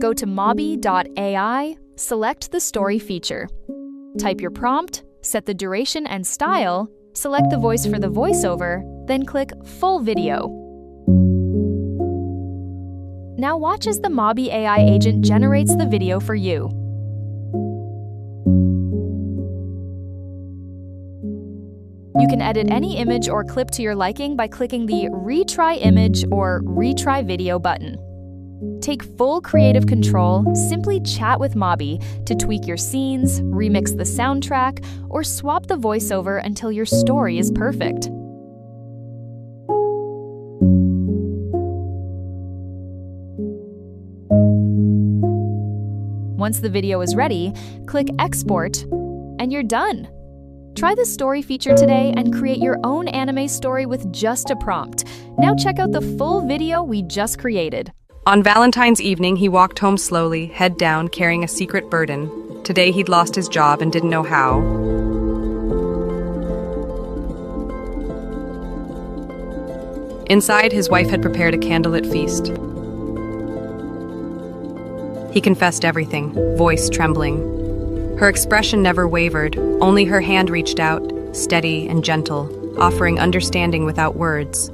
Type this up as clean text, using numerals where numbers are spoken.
Go to Mobbi.AI, select the story feature. Type your prompt, set the duration and style, select the voice for the voiceover, then click Full Video. Now watch as the Mobbi.AI agent generates the video for you. You can edit any image or clip to your liking by clicking the Retry Image or Retry Video button. Take full creative control, simply chat with Mobbi to tweak your scenes, remix the soundtrack, or swap the voiceover until your story is perfect. Once the video is ready, click Export, and you're done. Try the story feature today and create your own anime story with just a prompt. Now check out the full video we just created. On Valentine's evening, he walked home slowly, head down, carrying a secret burden. Today, he'd lost his job and didn't know how. Inside, his wife had prepared a candlelit feast. He confessed everything, voice trembling. Her expression never wavered, only her hand reached out, steady and gentle, offering understanding without words.